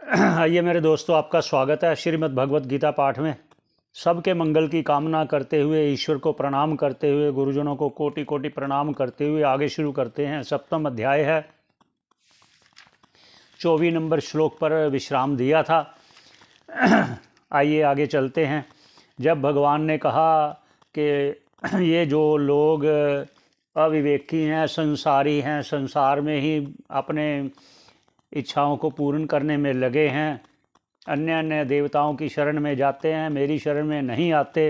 आइए मेरे दोस्तों, आपका स्वागत है श्रीमद् भगवत गीता पाठ में। सबके मंगल की कामना करते हुए, ईश्वर को प्रणाम करते हुए, गुरुजनों को कोटि कोटि प्रणाम करते हुए आगे शुरू करते हैं। 7वां अध्याय है। 24 नंबर श्लोक पर विश्राम दिया था। आइए आगे चलते हैं। जब भगवान ने कहा कि ये जो लोग अविवेकी हैं, संसारी हैं, संसार में ही अपने इच्छाओं को पूर्ण करने में लगे हैं, अन्य अन्य देवताओं की शरण में जाते हैं, मेरी शरण में नहीं आते,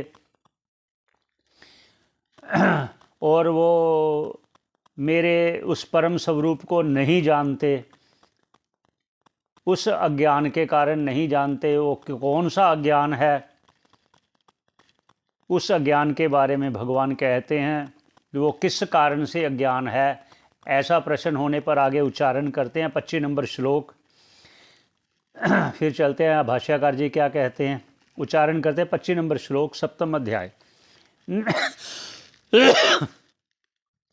और वो मेरे उस परम स्वरूप को नहीं जानते, उस अज्ञान के कारण नहीं जानते। वो कौन सा अज्ञान है, उस अज्ञान के बारे में भगवान कहते हैं कि वो किस कारण से अज्ञान है। ऐसा प्रश्न होने पर आगे उच्चारण करते हैं 25 नंबर श्लोक। फिर चलते हैं भाष्यकार जी क्या कहते हैं। उच्चारण करते हैं 25 नंबर श्लोक, 7वां अध्याय।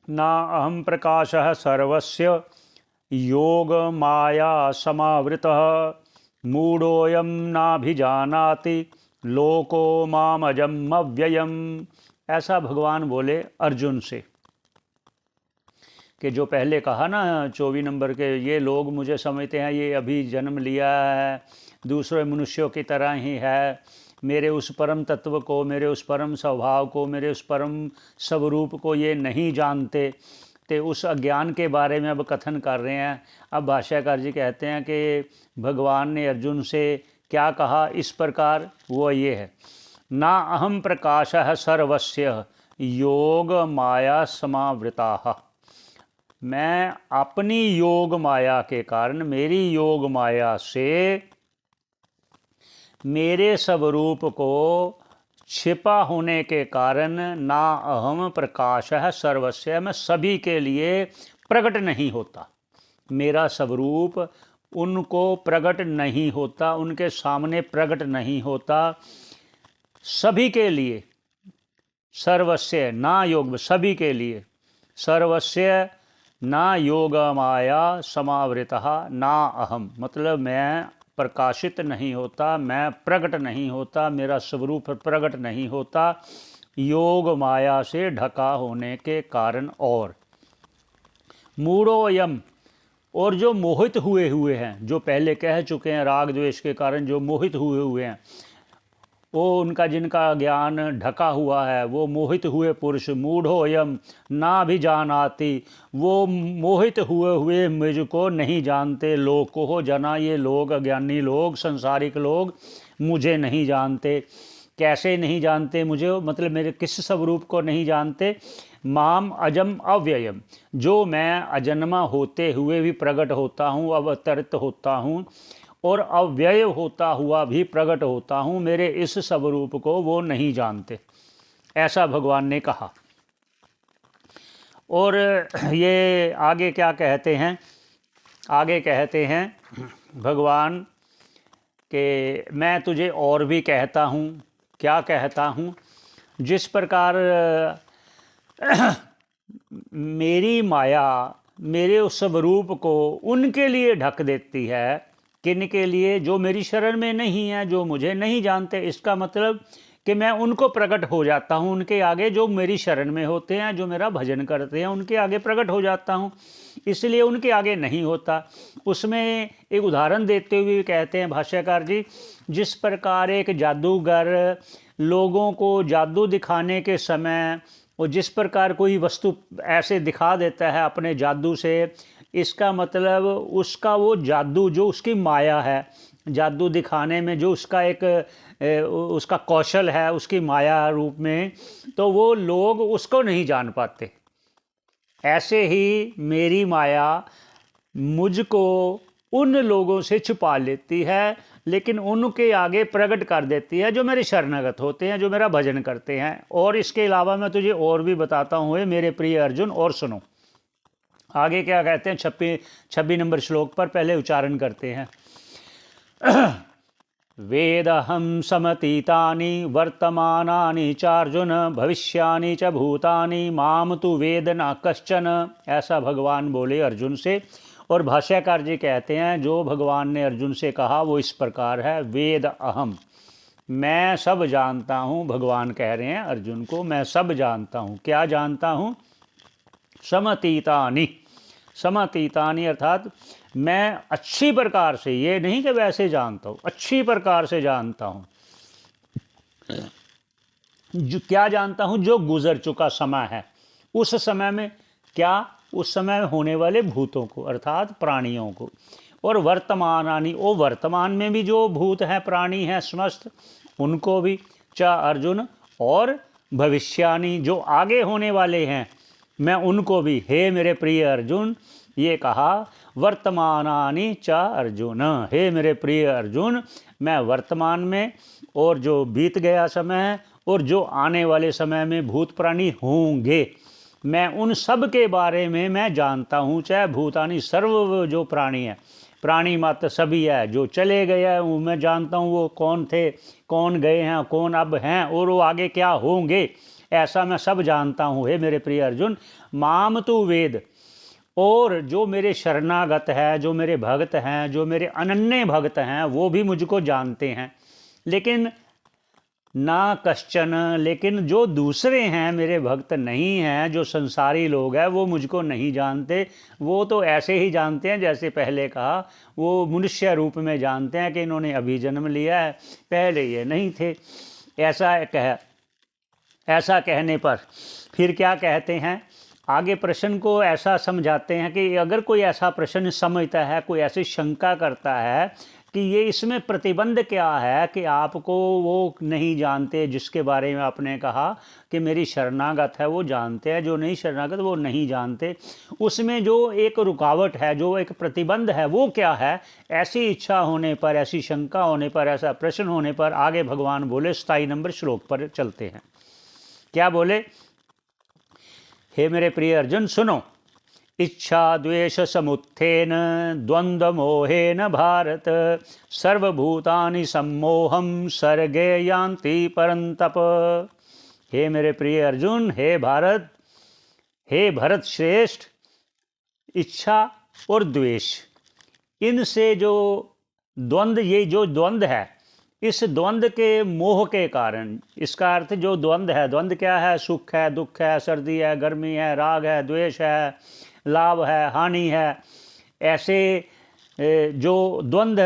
ना अहम प्रकाशः सर्वस्य योग माया समावृतः मूढ़ोऽयं नाभिजानाति लोको मामजम् अव्ययम्। ऐसा भगवान बोले अर्जुन से कि जो पहले कहा ना 24 नंबर के, ये लोग मुझे समझते हैं ये अभी जन्म लिया है, दूसरे मनुष्यों की तरह ही है, मेरे उस परम तत्व को, मेरे उस परम स्वभाव को, मेरे उस परम स्वरूप को ये नहीं जानते। तो उस अज्ञान के बारे में अब कथन कर रहे हैं। अब भाष्यकार जी कहते हैं कि भगवान ने अर्जुन से क्या कहा इस प्रकार, वो ये है, ना अहम प्रकाशः सर्वस्य योग माया समावृताः। मैं अपनी योग माया के कारण, मेरी योग माया से मेरे स्वरूप को छिपा होने के कारण, ना अहम प्रकाशः सर्वस्य, मैं सभी के लिए प्रकट नहीं होता। मेरा स्वरूप उनको प्रकट नहीं होता, उनके सामने प्रकट नहीं होता। सभी के लिए, सर्वस्य ना योग, सभी के लिए, सर्वस्य ना योग माया समावृतः ना अहम, मतलब मैं प्रकाशित नहीं होता, मैं प्रकट नहीं होता, मेरा स्वरूप प्रकट नहीं होता योग माया से ढका होने के कारण। और मूढ़ोऽयम्, और जो मोहित हुए हुए हैं, जो पहले कह चुके हैं राग द्वेष के कारण जो मोहित हुए हुए हैं, वो उनका जिनका ज्ञान ढका हुआ है, वो मोहित हुए पुरुष, मूढ़ोऽयम् ना भी जानाति, वो मोहित हुए हुए मुझको नहीं जानते। लोको जना, ये लोग अज्ञानी लोग, संसारिक लोग मुझे नहीं जानते। कैसे नहीं जानते मुझे, मतलब मेरे किस स्वरूप को नहीं जानते। माम अजम अव्ययम, जो मैं अजन्मा होते हुए भी प्रकट होता हूँ, अवतरित होता हूँ और अव्यय होता हुआ भी प्रकट होता हूँ, मेरे इस स्वरूप को वो नहीं जानते। ऐसा भगवान ने कहा। और ये आगे क्या कहते हैं, आगे कहते हैं भगवान कि मैं तुझे और भी कहता हूँ। क्या कहता हूँ, जिस प्रकार मेरी माया मेरे उस स्वरूप को उनके लिए ढक देती है। किन के लिए, जो मेरी शरण में नहीं है, जो मुझे नहीं जानते। इसका मतलब कि मैं उनको प्रकट हो जाता हूँ उनके आगे, जो मेरी शरण में होते हैं, जो मेरा भजन करते हैं, उनके आगे प्रकट हो जाता हूँ, इसलिए उनके आगे नहीं होता। उसमें एक उदाहरण देते हुए कहते हैं भाष्यकार जी, जिस प्रकार एक जादूगर लोगों को जादू दिखाने के समय, और जिस प्रकार कोई वस्तु ऐसे दिखा देता है अपने जादू से, इसका मतलब उसका वो जादू जो उसकी माया है, जादू दिखाने में जो उसका एक उसका कौशल है, उसकी माया रूप में, तो वो लोग उसको नहीं जान पाते। ऐसे ही मेरी माया मुझको उन लोगों से छुपा लेती है, लेकिन उनके आगे प्रकट कर देती है जो मेरे शरणागत होते हैं, जो मेरा भजन करते हैं। और इसके अलावा मैं तुझे और भी बताता हूँ मेरे प्रिय अर्जुन, और सुनो आगे क्या कहते हैं। 26 नंबर श्लोक पर पहले उच्चारण करते हैं। वेदहं समतीतानि वर्तमानानि चार्जुन भविष्यानि च भूतानि माम तु वेद न कश्चन। ऐसा भगवान बोले अर्जुन से। और भाष्यकार जी कहते हैं जो भगवान ने अर्जुन से कहा वो इस प्रकार है, वेद अहम, मैं सब जानता हूँ। भगवान कह रहे हैं अर्जुन को, मैं सब जानता हूँ। क्या जानता हूँ? समतीतानि, समतीतानि अर्थात मैं अच्छी प्रकार से, ये नहीं कि वैसे जानता हूँ, अच्छी प्रकार से जानता हूँ। जो क्या जानता हूँ? जो गुजर चुका समय है, उस समय में क्या, उस समय होने वाले भूतों को अर्थात प्राणियों को, और वर्तमानानि, वो वर्तमान में भी जो भूत हैं प्राणी हैं समस्त उनको भी, चा अर्जुन, और भविष्यानि जो आगे होने वाले हैं मैं उनको भी। हे मेरे प्रिय अर्जुन, ये कहा वर्तमानानि चा अर्जुन, हे मेरे प्रिय अर्जुन, मैं वर्तमान में और जो बीत गया समय है और जो आने वाले समय में भूत प्राणी होंगे, मैं उन सब के बारे में मैं जानता हूँ। चाहे भूतानि सर्व जो प्राणी है, प्राणी मात्र सभी है, जो चले गए हैं वो मैं जानता हूँ, वो कौन थे, कौन गए हैं, कौन अब हैं और वो आगे क्या होंगे, ऐसा मैं सब जानता हूँ। हे मेरे प्रिय अर्जुन, माम तु वेद, और जो मेरे शरणागत है, जो मेरे भक्त हैं, जो मेरे अनन्य भक्त हैं वो भी मुझको जानते हैं। लेकिन ना कश्चन, लेकिन जो दूसरे हैं मेरे भक्त नहीं हैं, जो संसारी लोग हैं वो मुझको नहीं जानते। वो तो ऐसे ही जानते हैं जैसे पहले कहा, वो मनुष्य रूप में जानते हैं कि इन्होंने अभी जन्म लिया है, पहले ये नहीं थे। ऐसा कहने पर फिर क्या कहते हैं, आगे प्रश्न को ऐसा समझाते हैं कि अगर कोई ऐसा प्रश्न समझता है, कोई ऐसी शंका करता है कि ये इसमें प्रतिबंध क्या है कि आपको वो नहीं जानते जिसके बारे में आपने कहा कि मेरी शरणागत है वो जानते हैं, जो नहीं शरणागत वो नहीं जानते, उसमें जो एक रुकावट है, जो एक प्रतिबंध है वो क्या है? ऐसी इच्छा होने पर, ऐसी शंका होने पर, ऐसा प्रश्न होने पर आगे भगवान बोले 27 नंबर श्लोक पर चलते हैं। क्या बोले? हे मेरे प्रिय अर्जुन सुनो, इच्छा द्वेष समुत्थेन द्वंद्व मोहेन भारत सर्वभूतानि सम्मोहम सर्गे यान्ति परंतप। हे मेरे प्रिय अर्जुन, हे भरत श्रेष्ठ, इच्छा और द्वेष, इनसे जो द्वंद्व, ये जो द्वंद्व है, इस द्वंद्व के मोह के कारण, इसका अर्थ जो द्वंद्व है, द्वंद्व क्या है? सुख है, दुख है, सर्दी है, गर्मी है, राग है, द्वेष है, लाभ है, हानि है, ऐसे जो द्वंद्व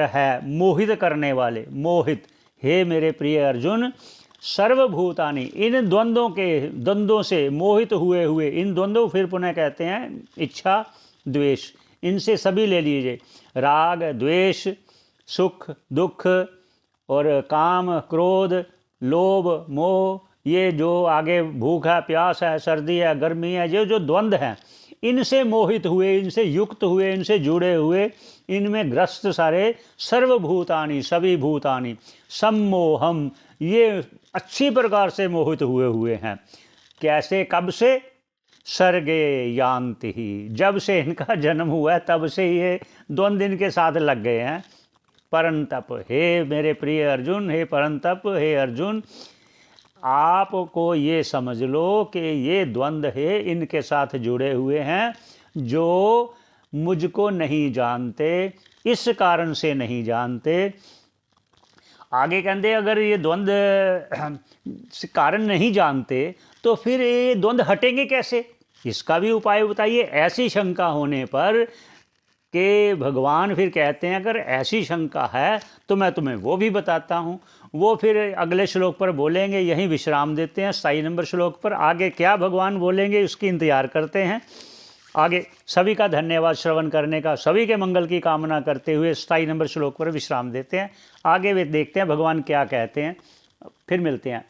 है मोहित करने वाले, मोहित, हे मेरे प्रिय अर्जुन, सर्वभूतानि, इन द्वंद्वों से मोहित हुए हुए, इन द्वंद्वों, फिर पुनः कहते हैं इच्छा द्वेष, इनसे सभी ले लीजिए, राग द्वेष, सुख दुख और काम क्रोध लोभ मोह, ये जो आगे भूख है, प्यास है, सर्दी है, गर्मी है, ये जो द्वंद्व हैं, इनसे मोहित हुए, इनसे युक्त हुए, इनसे जुड़े हुए, इनमें ग्रस्त सारे सर्वभूतानि, सभी भूतानि, सम्मोहम, ये अच्छी प्रकार से मोहित हुए हैं। कैसे? कब से? सर्गे यान्ति ही, जब से इनका जन्म हुआ है तब से ये द्वंद्व इनके साथ लग गए हैं। परंतप, हे मेरे प्रिय अर्जुन, हे परंतप, हे अर्जुन, आपको ये समझ लो कि ये द्वंद्व है इनके साथ जुड़े हुए हैं, जो मुझको नहीं जानते, इस कारण से नहीं जानते। आगे कहते अगर ये द्वंद्व कारण नहीं जानते तो फिर ये द्वंद्व हटेंगे कैसे? इसका भी उपाय बताइए। ऐसी शंका होने पर कि भगवान फिर कहते हैं अगर ऐसी शंका है तो मैं तुम्हें वो भी बताता हूँ। वो फिर अगले श्लोक पर बोलेंगे, यहीं विश्राम देते हैं 27 नंबर श्लोक पर। आगे क्या भगवान बोलेंगे उसकी इंतजार करते हैं। आगे सभी का धन्यवाद श्रवण करने का, सभी के मंगल की कामना करते हुए 27 नंबर श्लोक पर विश्राम देते हैं। आगे वे देखते हैं भगवान क्या कहते हैं, फिर मिलते हैं।